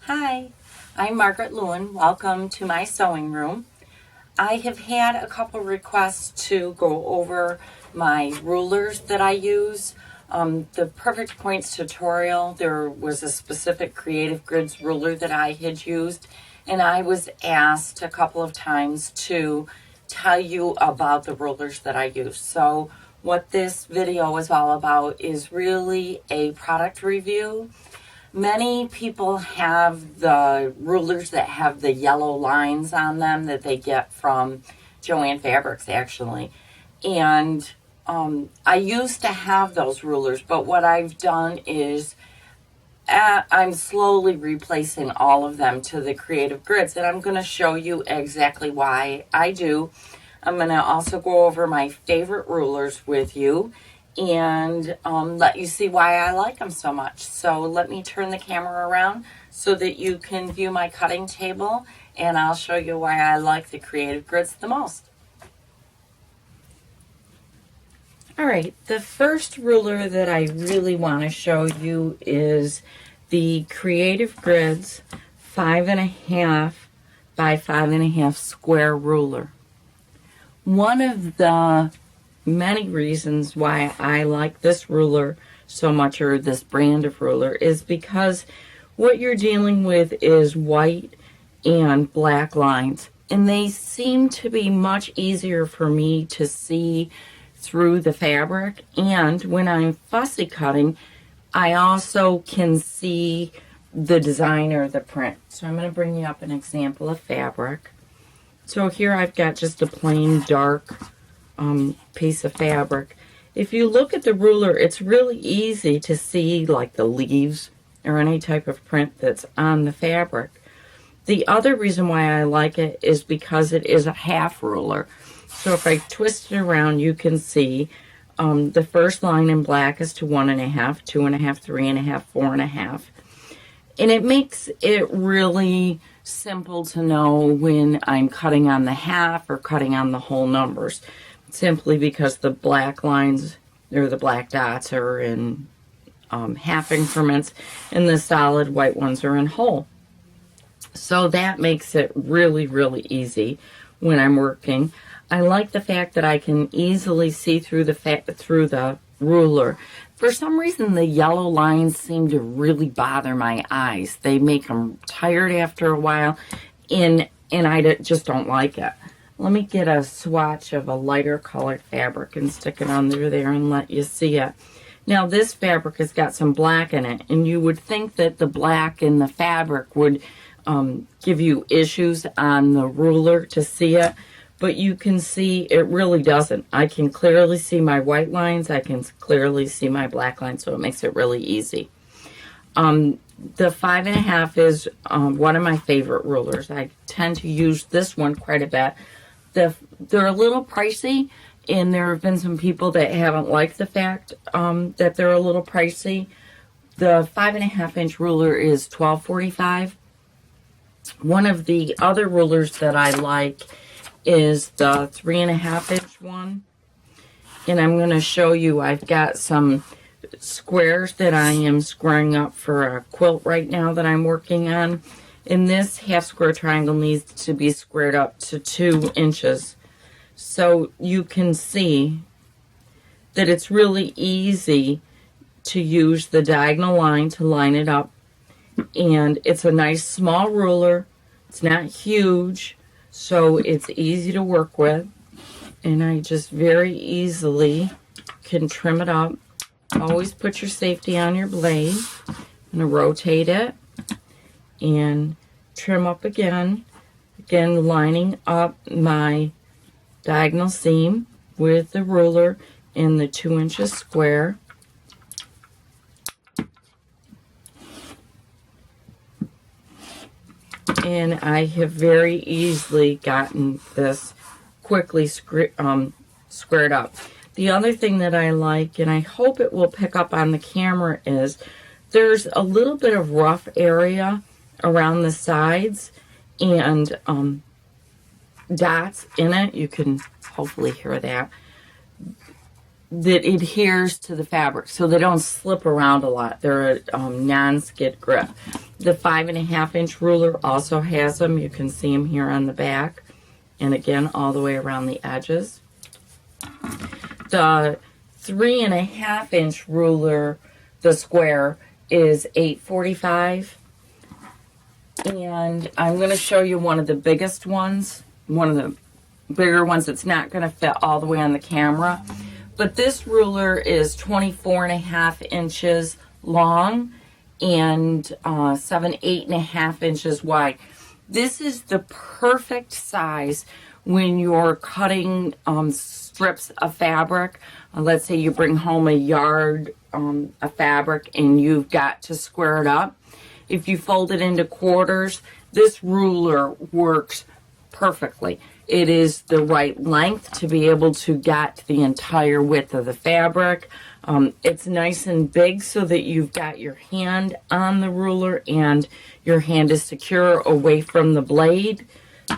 Hi, I'm Margaret Lewin. Welcome to my sewing room. I have had a couple requests to go over my rulers that I use. The Perfect Points tutorial, there was a specific Creative Grids ruler that I had used, and I was asked a couple of times to tell you about the rulers that I use. So what this video is all about is really a product review. Many people have the rulers that have the yellow lines on them that they get from Joann Fabrics, actually. And I used to have those rulers, but what I've done is I'm slowly replacing all of them to the Creative Grids, and I'm going to show you exactly why I do. I'm going to also go over my favorite rulers with you and let you see why I like them so much. So let me turn the camera around so that you can view my cutting table, and I'll show you why I like the Creative Grids the most. All right, the first ruler that I really want to show you is the Creative Grids 5.5 by 5.5 square ruler. One of the many reasons why I like this ruler so much, or this brand of ruler, is because what you're dealing with is white and black lines, and they seem to be much easier for me to see through the fabric. And when I'm fussy cutting, I also can see the design or the print. So I'm going to bring you up an example of fabric. So here I've got just a plain dark piece of fabric. If you look at the ruler, it's really easy to see like the leaves or any type of print that's on the fabric. The other reason why I like it is because it is a half ruler. So if I twist it around, you can see the first line in black is to 1.5, 2.5, 3.5, 4.5. And it makes it really simple to know when I'm cutting on the half or cutting on the whole numbers, simply because the black lines or the black dots are in half increments and the solid white ones are in whole. So that makes it really, really easy when I'm working. I like the fact that I can easily see through the ruler. For some reason, the yellow lines seem to really bother my eyes. They make them tired after a while, and I just don't like it. Let me get a swatch of a lighter colored fabric and stick it under there and let you see it. Now, this fabric has got some black in it, and you would think that the black in the fabric would give you issues on the ruler to see it, but you can see it really doesn't. I can clearly see my white lines. I can clearly see my black lines, so it makes it really easy. The 5.5 is one of my favorite rulers. I tend to use this one quite a bit. They're a little pricey, and there have been some people that haven't liked the fact that they're a little pricey. The 5.5-inch ruler is $12.45. One of the other rulers that I like is the 3.5-inch one, and I'm going to show you. I've got some squares that I am squaring up for a quilt right now that I'm working on, and this half square triangle needs to be squared up to 2 inches. So you can see that it's really easy to use the diagonal line to line it up, and it's a nice small ruler. It's not huge, so it's easy to work with, and I just very easily can trim it up. Always put your safety on your blade. I'm going to rotate it and trim up again. Again, lining up my diagonal seam with the ruler in the 2 inches square. And I have very easily gotten this quickly squared up. The other thing that I like, and I hope it will pick up on the camera, is there's a little bit of rough area around the sides and dots in it. You can hopefully hear that. that adheres to the fabric, so they don't slip around a lot. They're a non-skid grip. The 5.5-inch ruler also has them. You can see them here on the back, and again all the way around the edges. The 3.5-inch ruler, the square, is $8.45, and I'm going to show you one of the biggest ones, one of the bigger ones that's not going to fit all the way on the camera. But this ruler is 24.5 inches long and 8.5 inches wide. This is the perfect size when you're cutting strips of fabric. Let's say you bring home a yard of fabric and you've got to square it up. If you fold it into quarters, this ruler works perfectly. It is the right length to be able to get the entire width of the fabric. It's nice and big so that you've got your hand on the ruler and your hand is secure away from the blade.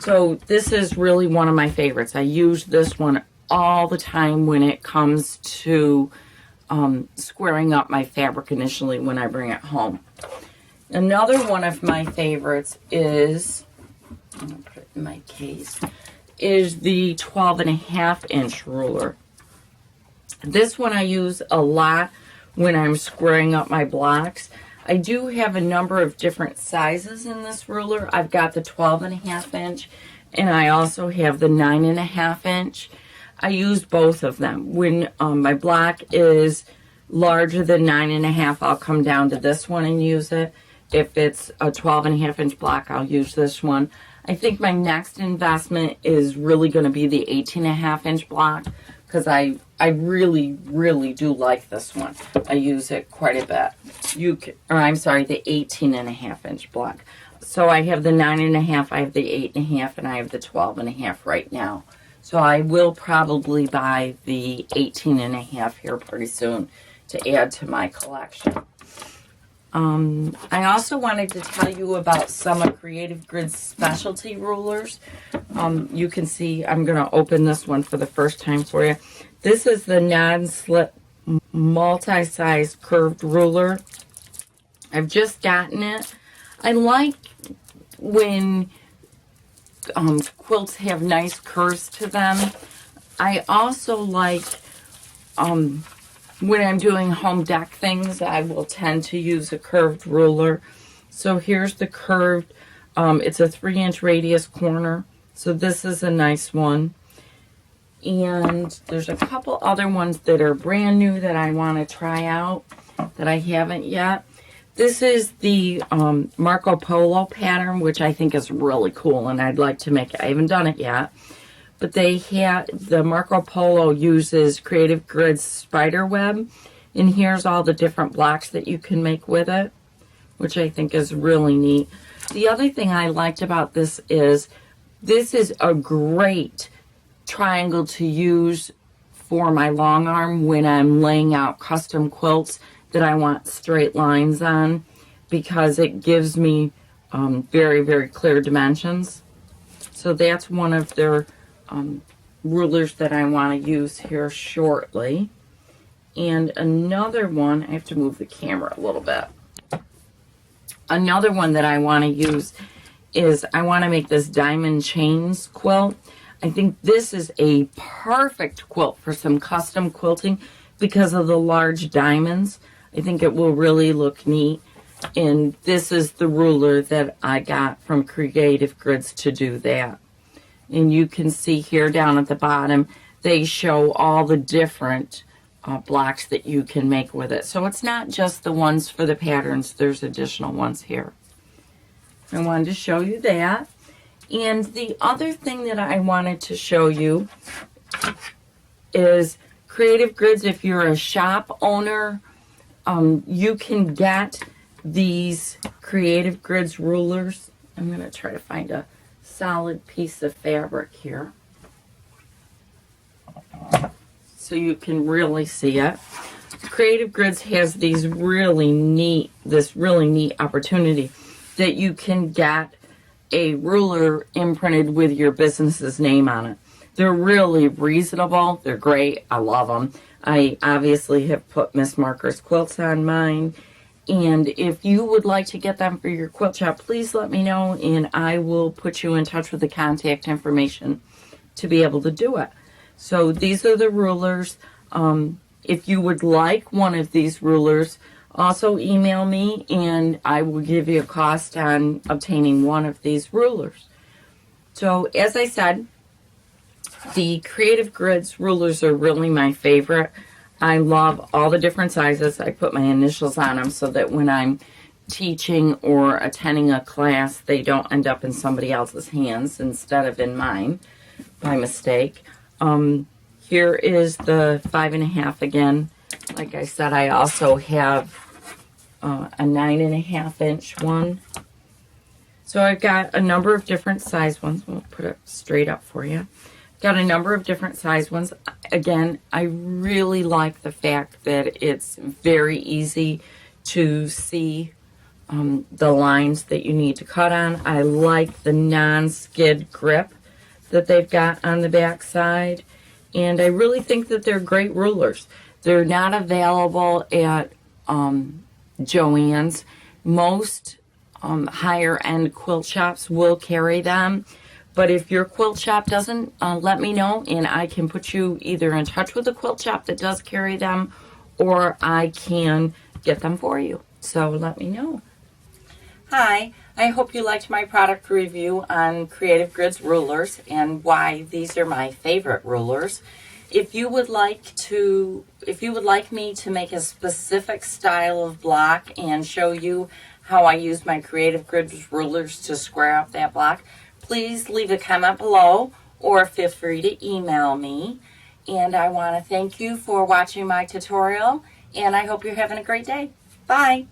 So this is really one of my favorites. I use this one all the time when it comes to squaring up my fabric initially when I bring it home. Another one of my favorites is, I'm going to put it in my case, is the 12.5-inch ruler. This one I use a lot when I'm squaring up my blocks. I do have a number of different sizes in this ruler. I've got the 12.5-inch and I also have the 9.5-inch. I use both of them. When my block is larger than 9.5, I'll come down to this one and use it. If it's a 12.5-inch block, I'll use this one. I think my next investment is really going to be the 18.5-inch block because I really, really do like this one. I use it quite a bit. The 18.5-inch block. So I have the 9.5, I have the 8.5, and I have the 12.5 right now. So I will probably buy the 18.5 here pretty soon to add to my collection. I also wanted to tell you about some of Creative Grid's specialty rulers. You can see I'm going to open this one for the first time for you. This is the non-slip multi-size curved ruler. I've just gotten it. I like when quilts have nice curves to them. I also like when I'm doing home deck things, I will tend to use a curved ruler. So here's the curved, it's a 3-inch radius corner. So this is a nice one. And there's a couple other ones that are brand new that I want to try out that I haven't yet. This is the Marco Polo pattern, which I think is really cool and I'd like to make it. I haven't done it yet. But the Marco Polo uses Creative Grid's spider web, and here's all the different blocks that you can make with it, which I think is really neat. The other thing I liked about this is a great triangle to use for my long arm when I'm laying out custom quilts that I want straight lines on, because it gives me very, very clear dimensions. So that's one of their rulers that I want to use here shortly. And another one, I have to move the camera a little bit. Another one that I want to use is I want to make this diamond chains quilt. I think this is a perfect quilt for some custom quilting because of the large diamonds. I think it will really look neat. And this is the ruler that I got from Creative Grids to do that. And you can see here down at the bottom, they show all the different blocks that you can make with it. So it's not just the ones for the patterns, there's additional ones here. I wanted to show you that. And the other thing that I wanted to show you is Creative Grids. If you're a shop owner, you can get these Creative Grids rulers. I'm going to try to find a solid piece of fabric here so you can really see it. Creative Grids has this really neat opportunity that you can get a ruler imprinted with your business's name on it. They're really reasonable. They're great. I love them. I obviously have put Miss Marker's quilts on mine. And if you would like to get them for your quilt shop, please let me know, and I will put you in touch with the contact information to be able to do it. So these are the rulers. If you would like one of these rulers, also email me and I will give you a cost on obtaining one of these rulers. So as I said, the Creative Grids rulers are really my favorite. I love all the different sizes. I put my initials on them so that when I'm teaching or attending a class, they don't end up in somebody else's hands instead of in mine by mistake. Here is the 5.5 again. Like I said, I also have a 9.5 inch one. So I've got a number of different size ones. We'll put it straight up for you. Got a number of different size ones. Again, I really like the fact that it's very easy to see the lines that you need to cut on. I like the non-skid grip that they've got on the back side. And I really think that they're great rulers. They're not available at Joann's. Most higher end quilt shops will carry them. But if your quilt shop doesn't, let me know and I can put you either in touch with a quilt shop that does carry them or I can get them for you. So let me know. Hi, I hope you liked my product review on Creative Grids rulers and why these are my favorite rulers. If you would like me to make a specific style of block and show you how I use my Creative Grids rulers to square up that block, please leave a comment below or feel free to email me. And I want to thank you for watching my tutorial and I hope you're having a great day. Bye.